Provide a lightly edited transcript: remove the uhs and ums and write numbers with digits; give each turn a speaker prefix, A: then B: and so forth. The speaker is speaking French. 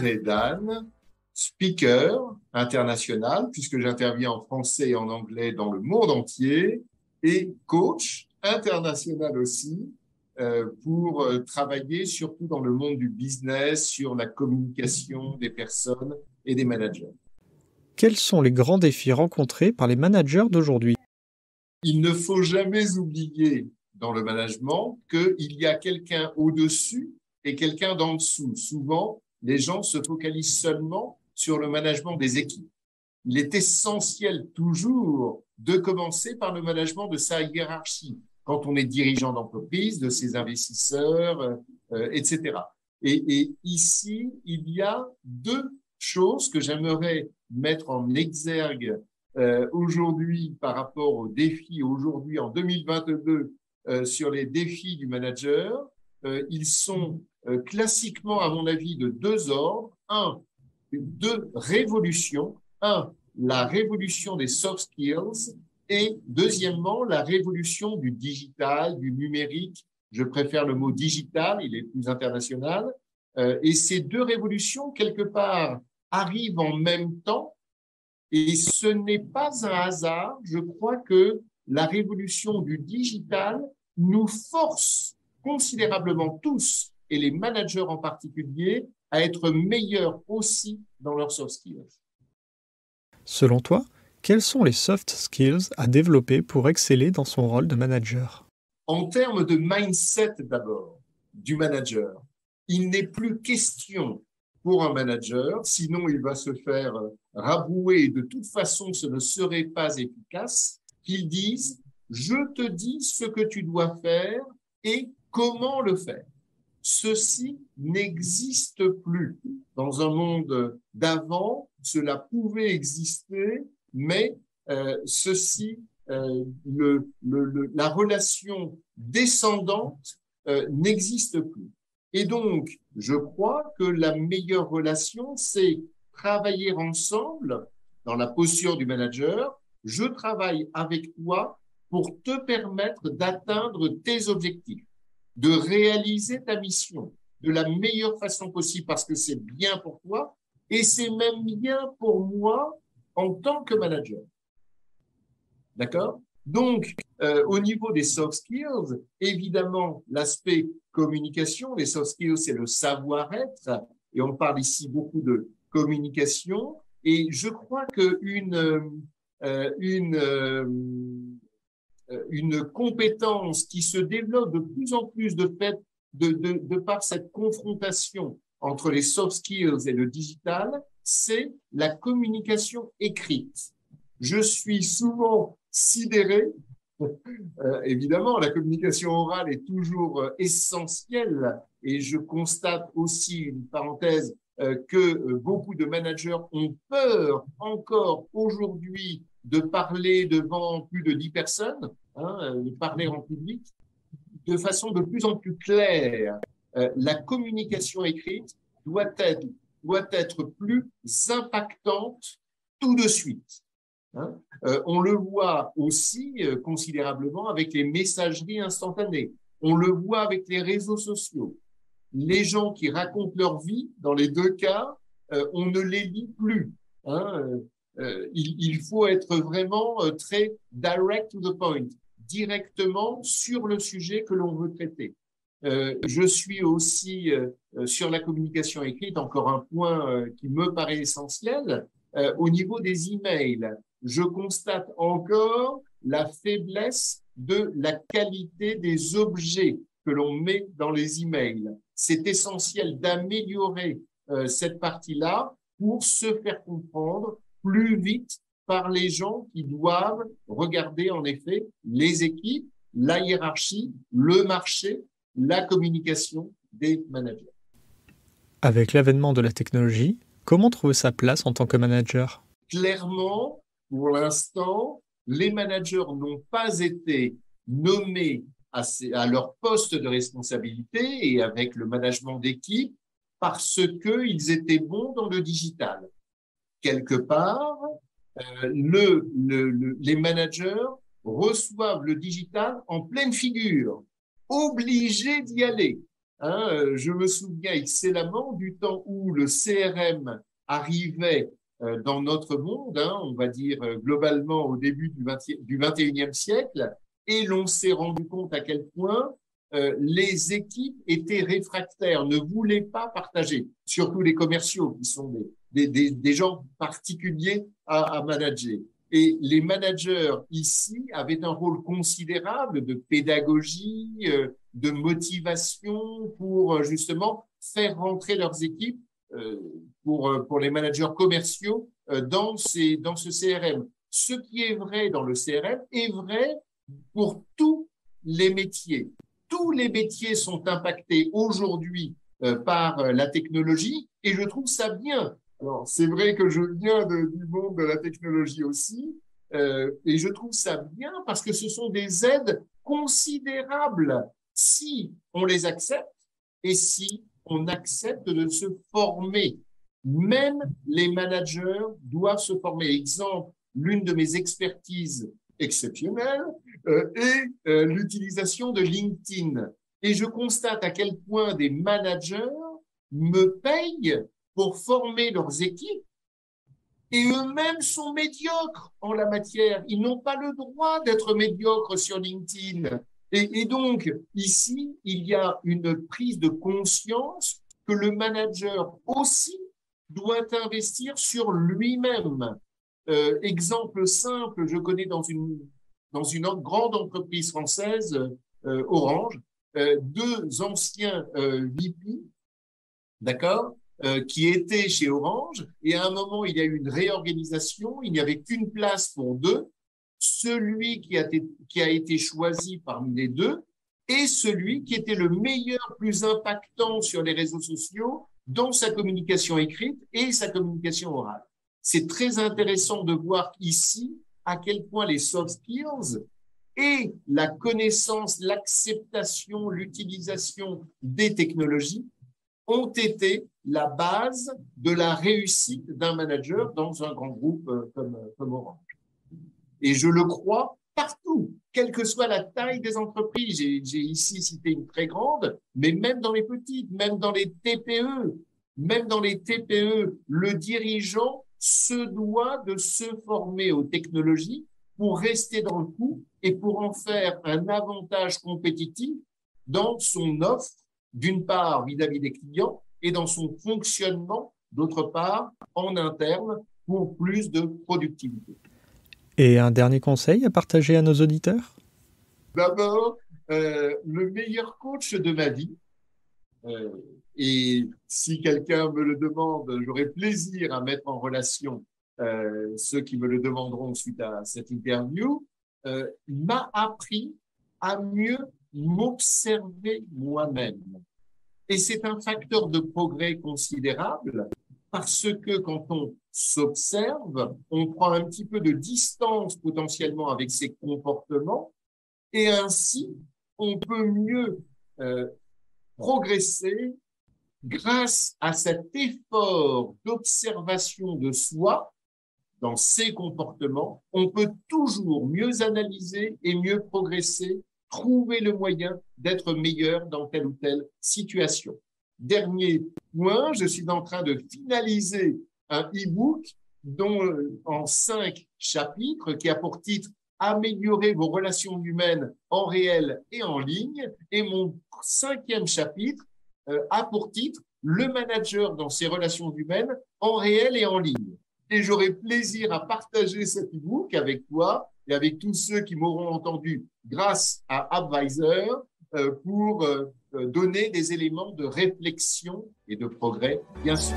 A: André Dan, speaker international, puisque j'interviens en français et en anglais dans le monde entier, et coach international aussi, pour travailler surtout dans le monde du business, sur la communication des personnes et des managers.
B: Quels sont les grands défis rencontrés par les managers d'aujourd'hui?
A: Il ne faut jamais oublier dans le management qu'il y a quelqu'un au-dessus et quelqu'un d'en dessous. Souvent, les gens se focalisent seulement sur le management des équipes. Il est essentiel toujours de commencer par le management de sa hiérarchie, quand on est dirigeant d'entreprise, de ses investisseurs, etc. Et ici, il y a deux choses que j'aimerais mettre en exergue aujourd'hui par rapport aux défis, aujourd'hui en 2022, sur les défis du manager. Ils sont classiquement, à mon avis, de deux ordres. Deux révolutions. La révolution des soft skills et deuxièmement, la révolution du digital, du numérique. Je préfère le mot digital, il est plus international. Et ces deux révolutions, quelque part, arrivent en même temps. Et ce n'est pas un hasard. Je crois que la révolution du digital nous force considérablement tous, et les managers en particulier, à être meilleurs aussi dans leurs soft skills.
B: Selon toi, quels sont les soft skills à développer pour exceller dans son rôle de manager?
A: En termes de mindset d'abord, du manager, il n'est plus question pour un manager, sinon il va se faire rabrouer et de toute façon ce ne serait pas efficace, qu'il dise « je te dis ce que tu dois faire et comment le faire ». Ceci n'existe plus. Dans un monde d'avant, cela pouvait exister, mais la relation descendante n'existe plus. Et donc, je crois que la meilleure relation, c'est travailler ensemble dans la posture du manager. Je travaille avec toi pour te permettre d'atteindre tes objectifs, de réaliser ta mission de la meilleure façon possible parce que c'est bien pour toi et c'est même bien pour moi en tant que manager. D'accord? Donc, au niveau des soft skills, évidemment, l'aspect communication, les soft skills, c'est le savoir-être, et on parle ici beaucoup de communication, et je crois une compétence qui se développe de plus en plus de par cette confrontation entre les soft skills et le digital, c'est la communication écrite. Je suis souvent sidéré. Évidemment, la communication orale est toujours essentielle et je constate aussi, une parenthèse, que beaucoup de managers ont peur encore aujourd'hui de parler devant plus de 10 personnes, de parler en public, de façon de plus en plus claire. La communication écrite doit être plus impactante tout de suite. On le voit aussi considérablement avec les messageries instantanées. On le voit avec les réseaux sociaux. Les gens qui racontent leur vie, dans les deux cas, on ne les lit plus. Il faut être vraiment très direct to the point, directement sur le sujet que l'on veut traiter. Je suis aussi sur la communication écrite, encore un point qui me paraît essentiel, au niveau des emails. Je constate encore la faiblesse de la qualité des objets que l'on met dans les emails. C'est essentiel d'améliorer cette partie-là pour se faire comprendre plus vite par les gens qui doivent regarder en effet les équipes, la hiérarchie, le marché, la communication des managers.
B: Avec l'avènement de la technologie, comment trouver sa place en tant que manager?
A: Clairement, pour l'instant, les managers n'ont pas été nommés à leur poste de responsabilité et avec le management d'équipe parce qu'ils étaient bons dans le digital. Quelque part, les managers reçoivent le digital en pleine figure, obligés d'y aller. Je me souviens excellemment du temps où le CRM arrivait dans notre monde, on va dire globalement au début du 21e siècle, et l'on s'est rendu compte à quel point les équipes étaient réfractaires, ne voulaient pas partager, surtout les commerciaux qui sont des gens particuliers à manager. Et les managers ici avaient un rôle considérable de pédagogie, de motivation pour justement faire rentrer leurs équipes pour les managers commerciaux dans ce CRM. Ce qui est vrai dans le CRM est vrai pour tous les métiers. Tous les métiers sont impactés aujourd'hui par la technologie et je trouve ça bien. Alors, c'est vrai que je viens du monde de la technologie aussi et je trouve ça bien parce que ce sont des aides considérables si on les accepte et si on accepte de se former. Même les managers doivent se former. Exemple, l'une de mes expertises exceptionnelles est l'utilisation de LinkedIn. Et je constate à quel point des managers me payent pour former leurs équipes et eux-mêmes sont médiocres en la matière. Ils n'ont pas le droit d'être médiocres sur LinkedIn. Et donc, ici, il y a une prise de conscience que le manager aussi doit investir sur lui-même. Exemple simple, je connais dans une grande entreprise française, Orange, deux anciens VP, d'accord, qui étaient chez Orange, et à un moment, il y a eu une réorganisation, il n'y avait qu'une place pour deux, celui qui a été choisi parmi les deux est celui qui était le meilleur, plus impactant sur les réseaux sociaux dans sa communication écrite et sa communication orale. C'est très intéressant de voir ici à quel point les soft skills et la connaissance, l'acceptation, l'utilisation des technologies ont été la base de la réussite d'un manager dans un grand groupe comme Orange. Et je le crois partout, quelle que soit la taille des entreprises. J'ai ici cité une très grande, mais même dans les petites, même dans les TPE, le dirigeant se doit de se former aux technologies pour rester dans le coup et pour en faire un avantage compétitif dans son offre, d'une part vis-à-vis des clients, et dans son fonctionnement, d'autre part, en interne, pour plus de productivité.
B: Et un dernier conseil à partager à nos auditeurs?
A: D'abord, le meilleur coach de ma vie, et si quelqu'un me le demande, j'aurai plaisir à mettre en relation ceux qui me le demanderont suite à cette interview, m'a appris à mieux m'observer moi-même. Et c'est un facteur de progrès considérable parce que quand on s'observe, on prend un petit peu de distance potentiellement avec ses comportements et ainsi on peut mieux progresser grâce à cet effort d'observation de soi dans ses comportements. On peut toujours mieux analyser et mieux progresser, trouver le moyen d'être meilleur dans telle ou telle situation. Dernier point, je suis en train de finaliser un e-book en 5 chapitres qui a pour titre « Améliorer vos relations humaines en réel et en ligne ». Et mon 5e chapitre a pour titre « Le manager dans ses relations humaines en réel et en ligne ». Et j'aurai plaisir à partager cet e-book avec toi et avec tous ceux qui m'auront entendu grâce à Advisor pour donner des éléments de réflexion et de progrès, bien sûr.